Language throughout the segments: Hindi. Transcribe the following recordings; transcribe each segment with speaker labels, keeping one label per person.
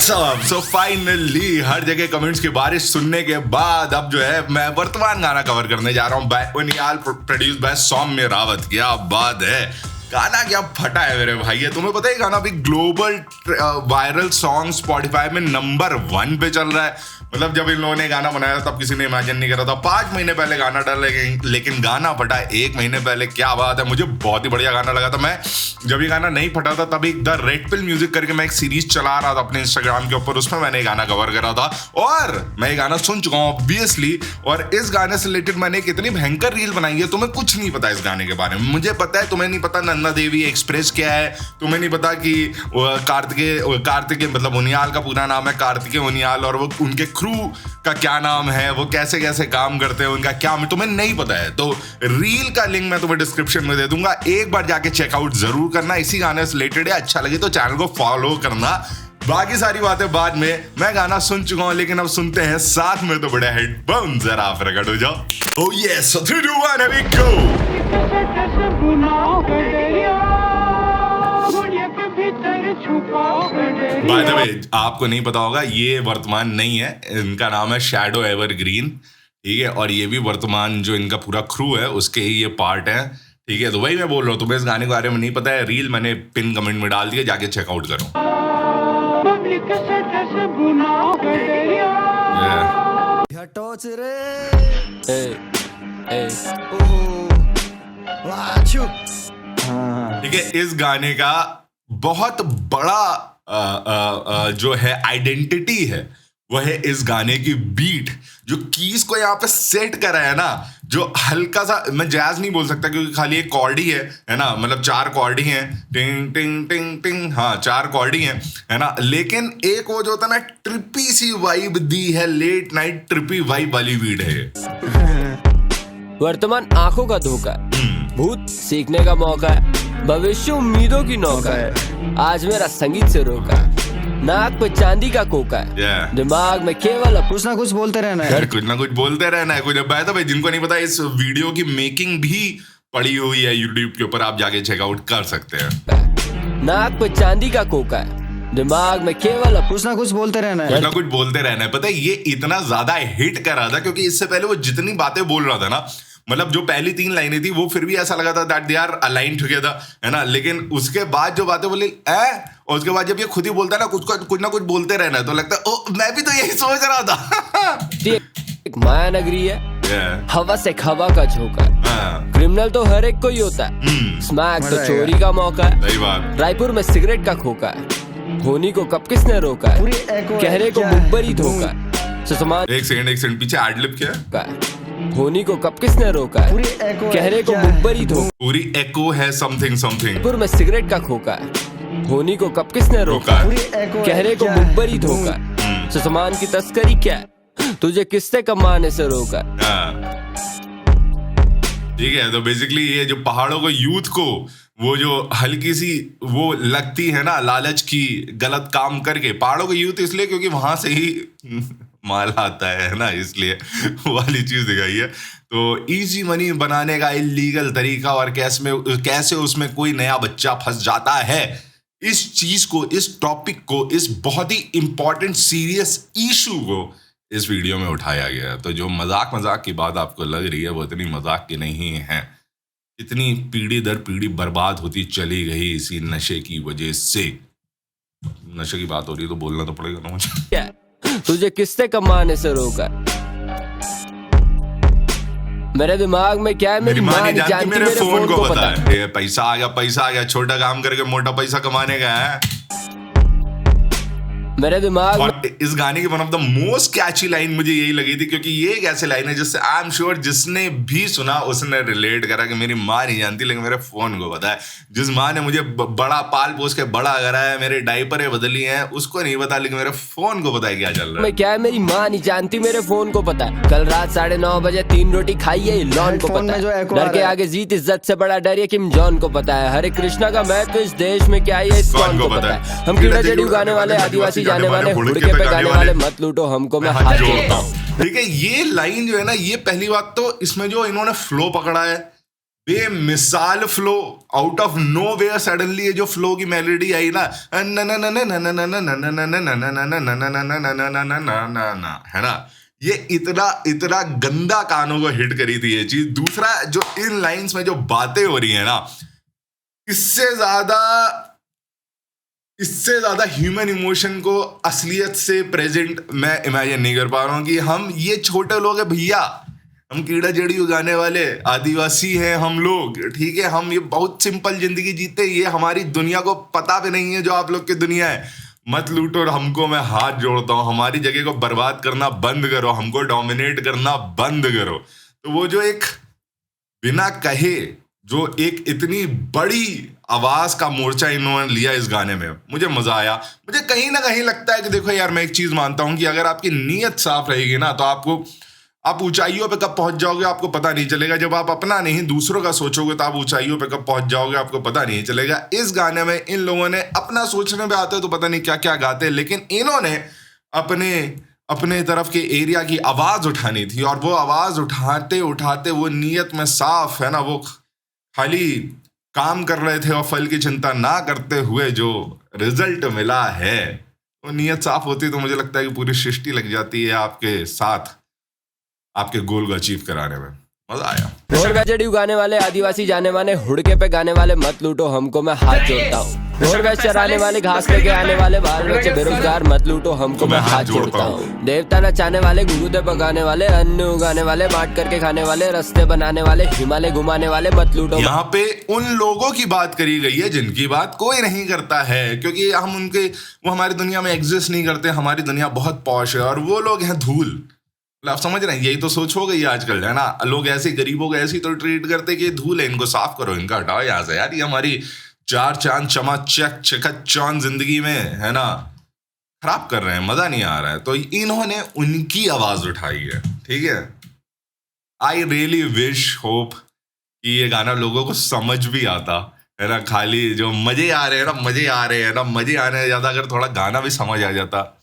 Speaker 1: व्हाट्सअप। सो फाइनली हर जगह कमेंट्स की बारिश सुनने के बाद अब जो है मैं वर्तमान गाना कवर करने जा रहा हूँ बाय उनियाल, प्रोड्यूस बाय सौम्य रावत। क्या बात है, गाना क्या फटा है मेरे भाई। है तुम्हें पता है गाना अभी ग्लोबल वायरल सॉन्ग स्पॉटिफाई में नंबर 1 पे चल रहा है। मतलब जब इन लोगों ने गाना बनाया तब किसी ने इमेजिन नहीं करा था। 5 महीने पहले गाना डाला लेकिन गाना फटा 1 महीने पहले। क्या बात है, मुझे बहुत ही बढ़िया गाना लगा था। मैं जब ये गाना नहीं फटा था तभी द रेड पिल म्यूजिक करके मैं एक सीरीज चला रहा था अपने इंस्टाग्राम के ऊपर, उसमें मैंने गाना कवर करा था और मैं ये गाना सुन चुका हूँ ऑब्वियसली। और इस गाने से रिलेटेड मैंने कितनी भयंकर रील बनाई है। तुम्हें कुछ नहीं पता इस गाने के बारे में, मुझे पता है। तुम्हें नहीं पता नन्दा देवी एक्सप्रेस क्या है, तुम्हें नहीं पता कि कार्तिकेय मतलब उनियाल का पूरा नाम है कार्तिकेय उनियाल, और वो उनके क्रू का क्या नाम है, वो कैसे कैसे काम करते हैं, उनका क्या, तुम्हें नहीं पता है। तो रील का लिंक मैं तुम्हें डिस्क्रिप्शन में दे दूंगा, एक बार जाके चेकआउट जरूर करना। इसी गाने से रिलेटेड है, अच्छा लगे तो चैनल को फॉलो करना। बाकी सारी बातें बाद में। मैं गाना सुन चुका हूं लेकिन अब सुनते हैं साथ में तो बड़े हेडफोन जरा प्रकट हो जाओ। Oh yes, 3 2 1 here we go। By the way आपको नहीं पता होगा ये वर्तमान नहीं है, इनका नाम है शैडो एवरग्रीन, ठीक है। और ये भी वर्तमान जो इनका पूरा क्रू है उसके ही ये पार्ट है, ठीक है। तो वही मैं बोल रहा हूँ, तुम्हें इस गाने के बारे में नहीं पता है, रील मैंने पिन कमेंट में डाल दिया, जाके चेकआउट करो। ठीक है, इस गाने का बहुत बड़ा जो है आइडेंटिटी है वो है इस गाने की बीट, जो कीज को यहाँ पे सेट करा है ना, जो हल्का सा, मैं जैज नहीं बोल सकता क्योंकि खाली एक कॉर्ड ही है ना, मतलब 4 कॉर्ड ही हैं, टिंग टिंग टिंग टिंग, हाँ 4 कॉर्ड ही हैं, है ना। लेकिन एक वो जो होता है ना ट्रिपी सी वाइब दी है, लेट नाइट ट्रिपी वाइब वाली बीट है।
Speaker 2: वर्तमान आंखों का धोखा, भूत सीखने का मौका है, भविष्य उम्मीदों की नौका है, आज मेरा संगीत से रोका, नाक पे चांदी का कोका है, दिमाग में केवल
Speaker 3: कुछ ना कुछ बोलते रहना है,
Speaker 1: कुछ ना कुछ बोलते रहना है। कुछ तो भाई जिनको नहीं पता, इस वीडियो की मेकिंग भी पड़ी हुई है यूट्यूब के ऊपर, आप जाके चेकआउट कर सकते हैं।
Speaker 2: नाक पे चांदी का कोका है, दिमाग में केवल
Speaker 3: कुछ ना कुछ बोलते रहना है,
Speaker 1: कुछ ना कुछ बोलते रहना है। पता है ये इतना ज्यादा हिट कर रहा था क्योंकि इससे पहले वो जितनी बातें बोल रहा था ना, मतलब जो पहली 3 लाइनें थी वो फिर भी ऐसा लगा था that they are align together, है ना। लेकिन उसके बाद जो बातें बोली और उसके बाद जब ये खुद ही बोलता है ना कुछ ना कुछ बोलते रहना है, तो लगता है ओ मैं भी तो यही सोच रहा था।
Speaker 2: एक माया नगरी है, हवा से हवा का झोंका है, क्रिमिनल तो हर एक को ही होता है, स्मैक तो चोरी का मौका है, सही बात। रायपुर में सिगरेट का खोका है, होनी को कब किसने रोका है, कहरे को मुखबर ही धोखा है, सुषमा।
Speaker 1: एक सेकंड पीछे एडलिप क्या है,
Speaker 2: होनी को कब किसने रोका है, कहरे को मुखबर ही धोखा,
Speaker 1: पूरी एको है समथिंग समथिंग।
Speaker 2: रायपुर में सिगरेट का खोका है, होनी को कब किसने रोका है, कहरे को मुखबर ही धोखा है, सुषमान की तस्करी क्या है, तुझे किससे कमाने से रोका।
Speaker 1: ठीक है, तो बेसिकली ये जो पहाड़ों को यूथ को वो जो हल्की सी वो लगती है ना लालच की, गलत काम करके, पहाड़ों को यूथ इसलिए क्योंकि वहां से ही माल आता है ना, इसलिए वाली चीज दिखाई है। तो इजी मनी बनाने का इलीगल तरीका और कैसे उसमें कोई नया बच्चा फंस जाता है, इस चीज को, इस टॉपिक को, इस बहुत ही इंपॉर्टेंट सीरियस इशू को इस वीडियो में उठाया गया। तो जो मजाक की बात आपको लग रही है वो इतनी मजाक की नहीं है। इतनी पीढ़ी दर पीढ़ी बर्बाद होती चली गई इसी नशे की वजह से। नशे की बात हो रही है तो बोलना तो पड़ेगा ना मुझे।
Speaker 2: तुझे किससे कमाने से रोका, मेरे दिमाग में क्या है, मेरी माँ नहीं जानती मेरे फोन को पता है।
Speaker 1: पैसा आ गया, छोटा काम करके मोटा पैसा कमाने का है
Speaker 2: मेरे दिमाग।
Speaker 1: और इस गाने की one of the most catchy line मुझे यही लगी थी क्योंकि ये एक ऐसे लाइन है जिससे आई एम श्योर जिसने भी सुना उसने रिलेट करा कि मेरी माँ नहीं जानती लेकिन मेरे फोन को पता है। जिस माँ ने मुझे बड़ा पाल पोस के बड़ा करा है, मेरे डायपरें बदली हैं, उसको नहीं पता लेकिन मेरे फोन को पता है क्या चल रहा है।
Speaker 2: क्या है, मेरी माँ नहीं जानती मेरे फोन को पता है, कल रात 9:30 बजे 3 रोटी खाई है लॉन को पता है, डर के आगे जीत इज्जत से बड़ा डर ये किम जॉन को पता है, हरे कृष्णा का महत्व इस देश में क्या है इस कौन को पता है, हम कीड़ा जड़ी उगाने वाले आदिवासी जाने वाले, हुड़के पे गाने वाले, मत लूटो हमको मैं हाथ जोड़ता हूं।
Speaker 1: ठीक है, ये लाइन जो है ना, ये पहली बात तो इसमें जो इन्होंने फ्लो पकड़ा है बेमिसाल flow, out of nowhere suddenly ये जो फ्लो की मेलोडी आई ना, है ना, ये इतना इतना गंदा कानों को हिट करी थी ये चीज। दूसरा जो इन लाइंस में जो बातें हो रही है ना, इससे ज्यादा ह्यूमन इमोशन को असलियत से प्रेजेंट मैं इमेजिन नहीं कर पा रहा हूं कि हम ये छोटे लोग हैं भैया, हम कीड़ा जड़ी उगाने वाले आदिवासी हैं हम लोग, ठीक है, हम ये बहुत सिंपल जिंदगी जीते, ये हमारी दुनिया को पता भी नहीं है जो आप लोग की दुनिया है। मत लूटो और हमको मैं हाथ जोड़ता हूं, हमारी जगह को बर्बाद करना बंद करो, हमको डोमिनेट करना बंद करो। तो वो जो एक बिना कहे जो एक इतनी बड़ी आवाज का मोर्चा इन्होंने लिया इस गाने में, मुझे मजा आया। मुझे कहीं ना कहीं लगता है कि देखो यार, मैं एक चीज मानता हूं कि अगर आपकी नीयत साफ रहेगी ना, तो आप ऊंचाइयों पे कब पहुंच जाओगे आपको पता नहीं चलेगा। जब आप अपना नहीं दूसरों का सोचोगे तो आप ऊंचाइयों पे कब पहुंच जाओगे आपको पता नहीं चलेगा। इस गाने में इन लोगों ने अपना सोचने पे आते तो पता नहीं क्या क्या गाते, लेकिन इन्होंने अपने तरफ के एरिया की आवाज उठानी थी, और वो आवाज उठाते उठाते वो नीयत में साफ है ना, वो खाली काम कर रहे थे और फल की चिंता ना करते हुए जो रिजल्ट मिला है, वो नीयत साफ होती तो मुझे लगता है कि पूरी सृष्टि लग जाती है आपके साथ, आपके गोल को अचीव कराने में। मजा आया।
Speaker 2: और गजड़ी उगाने वाले आदिवासी जाने माने, हुड़के पे गाने वाले मत लूटो हमको मैं हाथ जोड़ता हूँ। और वैस चराने वाले, घास लेके आने वाले, बाल बच्चे बेरोजगार मत लूटो हमको मैं हाथ जोड़ता हूँ। देवता नचाने वाले, गुरुदे पकाने वाले, अन्न उगाने वाले, बांट करके खाने वाले, रास्ते बनाने वाले, हिमालय घुमाने वाले मत लूटो।
Speaker 1: यहाँ पे उन लोगों की बात करी गई है जिनकी बात कोई नहीं करता है, क्योंकि वो हमारी दुनिया में एग्जिस्ट नहीं करते। हमारी दुनिया बहुत पॉश है और वो लोग हैं धूल। आप समझ रहे हैं, यही तो सोच हो गई आजकल, है ना। लोग ऐसे गरीबों को ऐसी तो ट्रीट करते कि धूल है, इनको साफ करो, इनका हटाओ यहाँ से यार, ये हमारी चार चांद चमाचक चकाचौंध जिंदगी में, है ना, खराब कर रहे हैं, मजा नहीं आ रहा है। तो इन्होंने उनकी आवाज उठाई है, ठीक है। आई रियली विश होप कि ये गाना लोगों को समझ भी आता, है ना। खाली जो मजे आ रहे हैं ना, मजे आ रहे हैं ना, मजे आने ज्यादा अगर थोड़ा गाना भी समझ आ जाता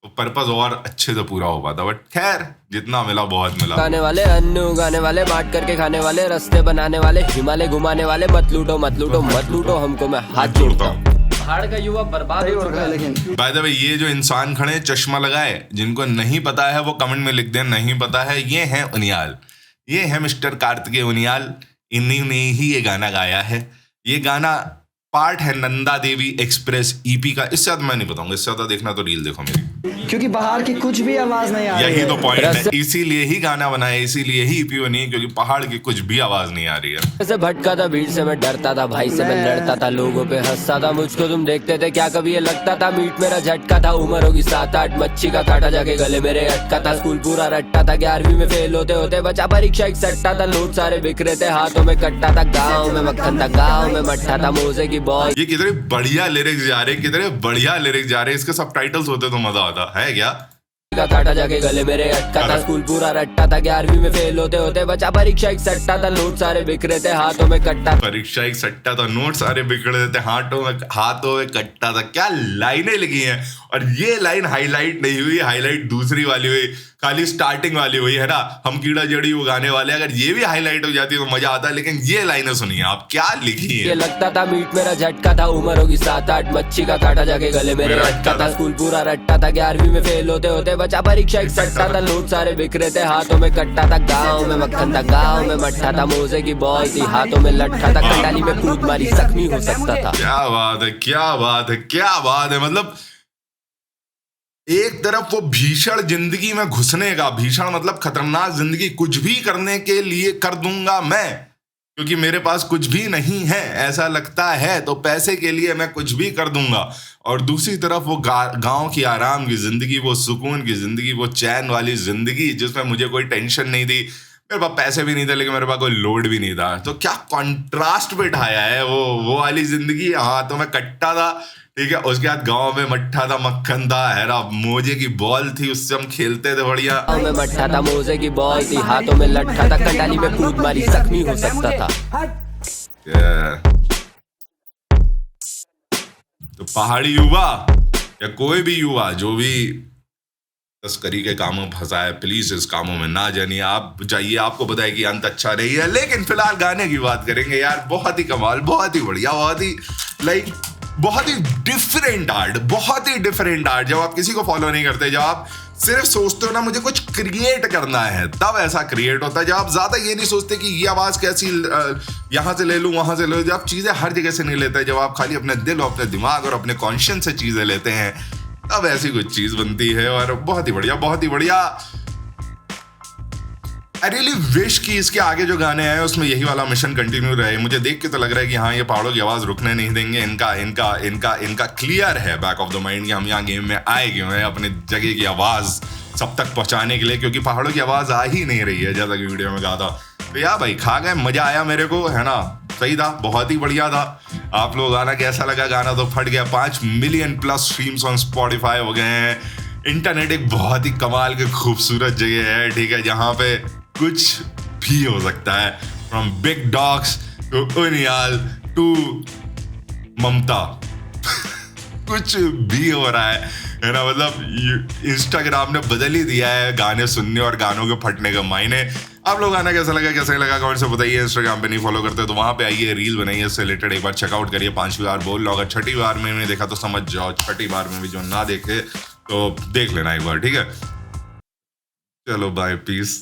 Speaker 1: तो पर्पस और अच्छे से पूरा हो पाता। बट खैर, जितना मिला बहुत मिला।
Speaker 2: खाने वाले, अन्न उगाने वाले, बांट करके खाने वाले, रास्ते बनाने वाले, हिमालय घुमाने वाले मत लूटो मत लूटो मत लूटो हमको मैं हाथ जोड़ता हूँ। पहाड़ का युवा बर्बाद हो चुका है। लेकिन
Speaker 1: बाय द वे, ये जो इंसान खड़े चश्मा लगाए, जिनको नहीं पता है वो कमेंट में लिख दें नहीं पता है। ये है उनियाल, ये है मिस्टर कार्तिकेय उनियाल। इन्हीं ने ही ये गाना गाया है। ये गाना पार्ट है नंदा देवी एक्सप्रेस ईपी का। इससे ज्यादा मैं नहीं बताऊंगा, इससे ज्यादा देखना तो रील देखो मेरी,
Speaker 3: क्योंकि बाहर की कुछ भी आवाज नहीं आ रही है।
Speaker 1: यही तो पॉइंट है, इसीलिए ही गाना बनाया, इसीलिए ही ईपी बनी, क्योंकि पहाड़ की कुछ भी आवाज नहीं आ रही है।
Speaker 2: ऐसे भटका था, भीड़ से मैं डरता था, भाई से मैं लड़ता था, लोगों पे हंसता था, मुझको तुम देखते थे क्या कभी ये लगता था मीट मेरा झटका था। उम्र होगी 7-8, मच्छी का काटा जाके गले मेरे अटका था, स्कूल पूरा रट्टा था, 11वीं में फेल होते होते बचा परीक्षा एक सट्टा था, नोट सारे बिखरे थे, हाथों में कट्टा था, गाँव में मक्खन था, गाँव में मट्ठा था, मोजे की बॉल।
Speaker 1: ये कितने बढ़िया लिरिक्स जा रहे, कितने बढ़िया लिरिक्स जा रहे। इसके सबटाइटल्स होते तो मजा आता है क्या।
Speaker 2: का काटा जाके गले मेरे अटका था, स्कूल पूरा रट्टा था, 11वीं में फेल होते होते बचा परीक्षा एक सट्टा था, नोट सारे बिखरे थे, हाथों में कट्टा।
Speaker 1: परीक्षा एक सट्टा था, नोट सारे बिखरे थे, हाथों में कट्टा था। क्या लाइनें लिखी हैं। और ये लाइन हाईलाइट नहीं हुई, हाईलाइट दूसरी वाली हुई, खाली स्टार्टिंग वाली हुई, है ना। हम कीड़ा जड़ी उगाने वाले, अगर ये भी हाईलाइट हो जाती तो मजा आता। लेकिन ये लाइनें सुनिए आप, क्या लिखी है।
Speaker 2: ये लगता था मीट मेरा झटका था, उम्र होगी 7-8, मच्छी का काटा जाके गले मेरे अटका था, स्कूल पूरा रट्टा था, 11वीं में फेल होते होते बचा परीक्षा एक सट्टा था, नोट सारे बिखरे थे, हाथों में कट्टा था, गाँव में मक्खन था, गाँव में मट्ठा था, मोजे की बॉल थी, हाथों में लट्ठा था, कंडाली में कूद मारी जख्मी हो सकता था।
Speaker 1: क्या बात है, क्या बात है, क्या बात है। मतलब एक तरफ वो भीषण जिंदगी में घुसने का, भीषण मतलब खतरनाक जिंदगी, कुछ भी करने के लिए कर दूंगा मैं, क्योंकि मेरे पास कुछ भी नहीं है, ऐसा लगता है तो पैसे के लिए मैं कुछ भी कर दूंगा। और दूसरी तरफ वो गांव की आराम की जिंदगी, वो सुकून की जिंदगी, वो चैन वाली जिंदगी जिसमें मुझे कोई टेंशन नहीं थी, मेरे पास पैसे भी नहीं थे, लेकिन मेरे पास कोई लोड भी नहीं था। तो क्या कॉन्ट्रास्ट बिठाया है वो वाली जिंदगी। हाँ, तो मैं कट्टा था, ठीक है, उसके बाद गांव में मट्ठा था, मक्खन था, है ना, मोजे की बॉल थी, उससे हम खेलते थे बढ़िया।
Speaker 2: गाँव में मट्ठा था, मोजे की बॉल थी, हाथों में लट्ठा था, कंडाली में कूद मारी जख्मी हो सकता था।
Speaker 1: तो पहाड़ी युवा या कोई भी युवा जो भी तस्करी के कामों में फंसा है, प्लीज इस कामों में ना जानिए, आप जाइए, आपको पता है कि अंत अच्छा नहीं है। लेकिन फिलहाल गाने की बात करेंगे यार, बहुत ही कमाल, बहुत ही बढ़िया, बहुत ही बहुत ही डिफरेंट आर्ट, बहुत ही डिफरेंट आर्ट। जब आप किसी को फॉलो नहीं करते, जब आप सिर्फ सोचते हो ना मुझे कुछ क्रिएट करना है, तब ऐसा क्रिएट होता है। जब आप ज्यादा ये नहीं सोचते कि ये आवाज कैसी यहां से ले लूं वहां से ले लूं, जब आप चीजें हर जगह से नहीं लेते, जब आप खाली अपने दिल और अपने दिमाग और अपने कॉन्शियस से चीजें लेते हैं, तब ऐसी कुछ चीज बनती है। और बहुत ही बढ़िया, बहुत ही बढ़िया। आई रियली विश कि इसके आगे जो गाने आए उसमें यही वाला मिशन कंटिन्यू रहे। मुझे देख के तो लग रहा है कि हाँ, ये पहाड़ों की आवाज रुकने नहीं देंगे। इनका क्लियर है बैक ऑफ द माइंड कि हम यहाँ गेम में आए क्यों हैं, अपने जगह की आवाज सब तक पहुंचाने के लिए, क्योंकि पहाड़ों की आवाज आ ही नहीं रही है, जैसा कि वीडियो में कहा था। तो यार भाई, खा गए, मजा आया मेरे को, है ना, सही था, बहुत ही बढ़िया था। आप लोग गाना कैसा लगा? गाना तो फट गया, 5 million plus streams on Spotify हो गए हैं। इंटरनेट एक बहुत ही कमाल की खूबसूरत जगह है, ठीक है, जहाँ पे कुछ भी हो सकता है, from big dogs to Uniyal to Mamata कुछ भी हो रहा है ना। मतलब इंस्टाग्राम ने बदल ही दिया है गाने सुनने और गानों के फटने का मायने। आप लोग गाना कैसा लगा कमेंट से बताइए। इंस्टाग्राम पे नहीं फॉलो करते तो वहां पे आइए, रील बनाइए, इससे रिलेटेड एक बार चेकआउट करिए। 5वीं बार बोल लो, अगर 6ठी बार में नहीं देखा तो समझ जाओ, 6ठी बार में भी जो ना देखे तो देख लेना एक बार, ठीक है। चलो बाय, पीस।